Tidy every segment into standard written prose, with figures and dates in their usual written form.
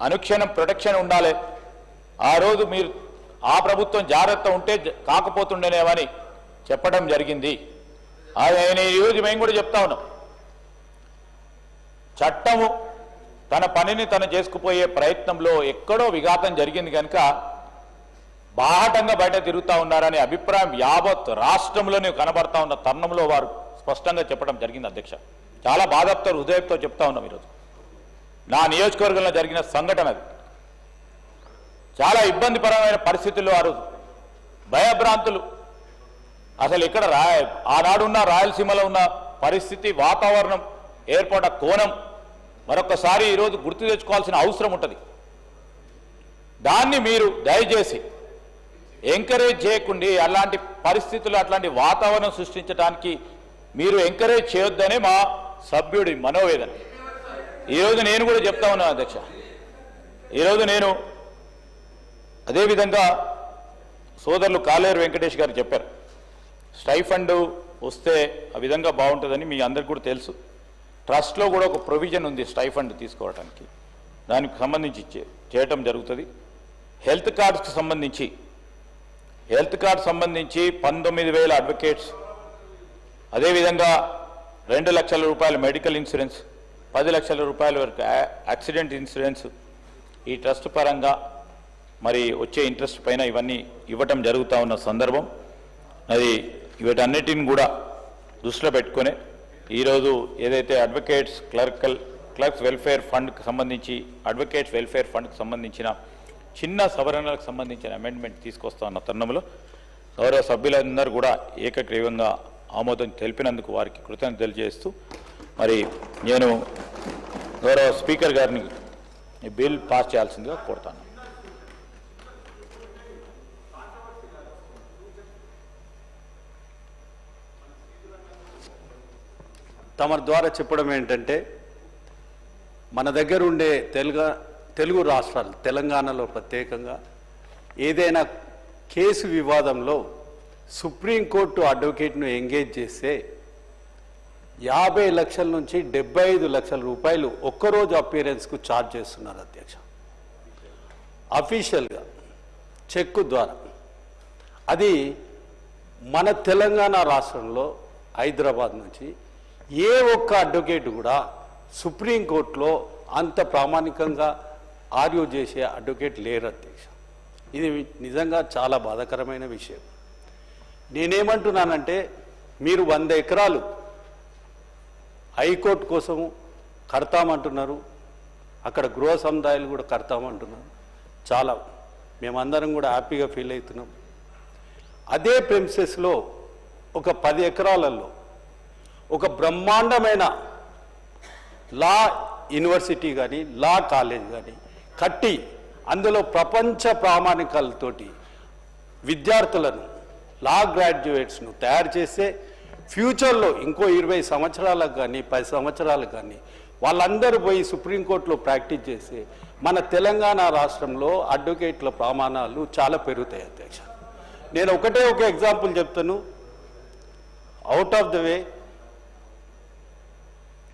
అనుక్షణం protection ఉండాలి. ఆ రోజు మీరు ఆ ప్రభుత్వం జాగ్రత్త ఉంటే కాకపోతుండేనేమని చెప్పడం జరిగింది. ఆయన ఈరోజు మేము కూడా చెప్తా ఉన్నాం, చట్టము తన పనిని తను చేసుకుపోయే ప్రయత్నంలో ఎక్కడో విఘాతం జరిగింది కనుక బాహటంగా బయట తిరుగుతూ ఉన్నారనే అభిప్రాయం యావత్ రాష్ట్రంలోనే కనబడతా ఉన్న తరుణంలో వారు స్పష్టంగా చెప్పడం జరిగింది. అధ్యక్ష, చాలా బాధతో హృదయంతో చెప్తా ఉన్నాం. ఈరోజు నా నియోజకవర్గంలో జరిగిన సంఘటన అది. చాలా ఇబ్బందికరమైన పరిస్థితుల్లో ఆ రోజు భయభ్రాంతులు, అసలు ఇక్కడ ఆనాడున్న రాయలసీమలో ఉన్న పరిస్థితి, వాతావరణం, ఏర్పడ్డ కోణం మరొకసారి ఈరోజు గుర్తు తెచ్చుకోవాల్సిన అవసరం ఉంటుంది. దాన్ని మీరు దయచేసి ఎంకరేజ్ చేయకుండా అలాంటి పరిస్థితులు, అట్లాంటి వాతావరణం సృష్టించడానికి మీరు ఎంకరేజ్ చేయొద్దనే మా సభ్యుడి మనోవేదన. ఈరోజు నేను కూడా చెప్తా ఉన్నాను అధ్యక్ష. ఈరోజు నేను అదేవిధంగా సోదరులు కాలేరు వెంకటేష్ గారు చెప్పారు, స్టైఫండ్ వస్తే ఆ విధంగా బాగుంటుందని. మీ అందరికీ కూడా తెలుసు, ట్రస్ట్లో కూడా ఒక ప్రొవిజన్ ఉంది స్టైఫండ్ తీసుకోవడానికి. దానికి సంబంధించి చేయటం జరుగుతుంది. హెల్త్ కార్డ్స్కి సంబంధించి 19,000 అడ్వకేట్స్, అదేవిధంగా 2 లక్షల రూపాయల మెడికల్ ఇన్సూరెన్స్, 10 లక్షల రూపాయల వరకు యాక్సిడెంట్ ఇన్సూరెన్స్ ఈ ట్రస్ట్ పరంగా మరి వచ్చే ఇంట్రెస్ట్ పైన ఇవన్నీ ఇవ్వటం జరుగుతూ ఉన్న సందర్భం. అది వీటన్నిటిని కూడా దృష్టిలో పెట్టుకునే ఈరోజు ఏదైతే అడ్వకేట్స్ క్లర్క్స్ వెల్ఫేర్ ఫండ్కి సంబంధించి, అడ్వకేట్స్ వెల్ఫేర్ ఫండ్కి సంబంధించిన చిన్న సవరణలకు సంబంధించిన అమెండ్మెంట్ తీసుకొస్తా ఉన్న తరుణంలో గౌరవ సభ్యులందరూ కూడా ఏకగ్రీవంగా ఆమోదం తెలిపినందుకు వారికి కృతజ్ఞతలు తెలియజేస్తూ మరి నేను గౌరవ స్పీకర్ గారిని ఈ బిల్ పాస్ చేయాల్సిందిగా కోరుతాను. తమ ద్వారా చెప్పడం ఏంటంటే, మన దగ్గర ఉండే తెలుగు రాష్ట్రాలు, తెలంగాణలో ప్రత్యేకంగా ఏదైనా కేసు వివాదంలో సుప్రీంకోర్టు అడ్వకేట్ను ఎంగేజ్ చేస్తే 50 లక్షల నుంచి 75 లక్షల రూపాయలు ఒక్కరోజు అపీరెన్స్కు ఛార్జ్ చేస్తున్నారు అధ్యక్ష. అఫీషియల్గా చెక్కు ద్వారా. అది మన తెలంగాణ రాష్ట్రంలో హైదరాబాద్ నుంచి ఏ ఒక్క అడ్వకేట్ కూడా సుప్రీంకోర్టులో అంత ప్రామాణికంగా ఆర్గ్యూ చేసే అడ్వకేట్ లేరు అధ్యక్ష. ఇది నిజంగా చాలా బాధాకరమైన విషయం. నేనేమంటున్నానంటే, మీరు 100 ఎకరాలు హైకోర్టు కోసము కడతామంటున్నారు, అక్కడ గృహ సముదాయాలు కూడా కడతామంటున్నారు. చాలా మేమందరం కూడా హ్యాపీగా ఫీల్ అవుతున్నాం. అదే ప్రెమిసెస్లో ఒక 10 ఎకరాలలో ఒక బ్రహ్మాండమైన లా యూనివర్సిటీ కానీ, లా కాలేజ్ కానీ కట్టి అందులో ప్రపంచ ప్రామాణికాలతోటి విద్యార్థులను, లా గ్రాడ్యుయేట్స్ను తయారు చేస్తే ఫ్యూచర్లో ఇంకో 20 సంవత్సరాలకు కానీ 10 సంవత్సరాలకు కానీ వాళ్ళందరూ పోయి సుప్రీంకోర్టులో ప్రాక్టీస్ చేసి మన తెలంగాణ రాష్ట్రంలో అడ్వకేట్ల ప్రమాణాలు చాలా పెరుగుతాయి అధ్యక్ష. నేను ఒక ఎగ్జాంపుల్ చెప్తాను. Out of the way,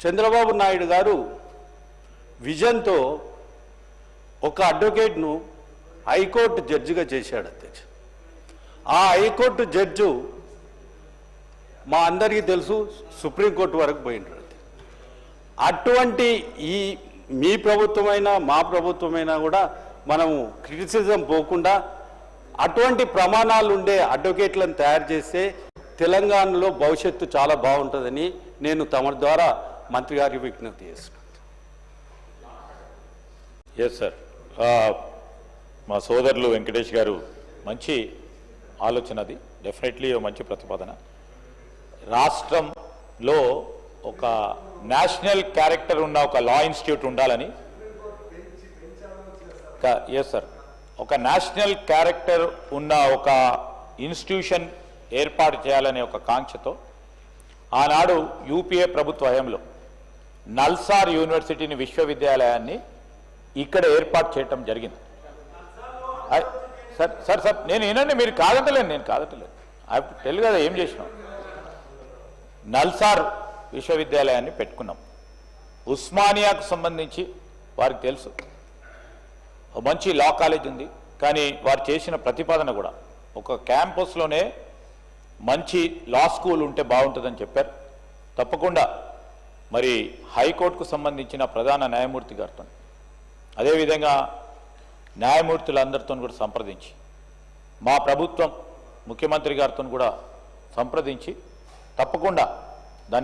Chandrababu Naidu గారు విజన్తో ఒక అడ్వకేట్ను హైకోర్టు జడ్జిగా చేశాడు అధ్యక్ష. ఆ హైకోర్టు జడ్జు మా అందరికీ తెలుసు సుప్రీంకోర్టు వరకు పోయినారు. అటువంటి ఈ మీ ప్రభుత్వమైనా మా ప్రభుత్వమైనా కూడా మనము క్రిటిసిజం పోకుండా అటువంటి ప్రమాణాలు ఉండే అడ్వకేట్లను తయారు చేస్తే తెలంగాణలో భవిష్యత్తు చాలా బాగుంటుందని నేను తమ ద్వారా మంత్రి గారికి విజ్ఞప్తి చేస్తున్నాను. ఎస్ సార్, మా సోదరులు వెంకటేష్ గారు మంచి ఆలోచన, అది డెఫినెట్లీ మంచి ప్రతిపాదన. రాష్ట్రంలో ఒక నేషనల్ క్యారెక్టర్ ఉన్న ఒక లా ఇన్స్టిట్యూట్ ఉండాలని, ఎస్ సార్, ఒక నేషనల్ క్యారెక్టర్ ఉన్న ఒక ఇన్స్టిట్యూషన్ ఏర్పాటు చేయాలనే ఒక కాంక్షతో ఆనాడు యూపీఏ ప్రభుత్వ హయాంలో నల్సార్ యూనివర్సిటీని, విశ్వవిద్యాలయాన్ని ఇక్కడ ఏర్పాటు చేయటం జరిగింది. సార్ సార్ సార్ నేను వినండి, మీరు కాదంటలేదు, నేను కాదంటలేదు, తెలుగు కదా ఏం చేసినాం. నల్సార్ విశ్వవిద్యాలయాన్ని పెట్టుకున్నాం. ఉస్మానియాకు సంబంధించి వారికి తెలుసు, ఓ మంచి లా కాలేజ్ ఉంది, కానీ వారు చేసిన ప్రతిపాదన కూడా ఒక క్యాంపస్లోనే మంచి లా స్కూల్ ఉంటే బాగుంటుందని చెప్పారు. తప్పకుండా మరి హైకోర్టుకు సంబంధించిన ప్రధాన న్యాయమూర్తి గారితో, అదేవిధంగా న్యాయమూర్తులందరితో కూడా సంప్రదించి, మా ప్రభుత్వం ముఖ్యమంత్రి గారితో కూడా సంప్రదించి తప్పకుండా దాన్ని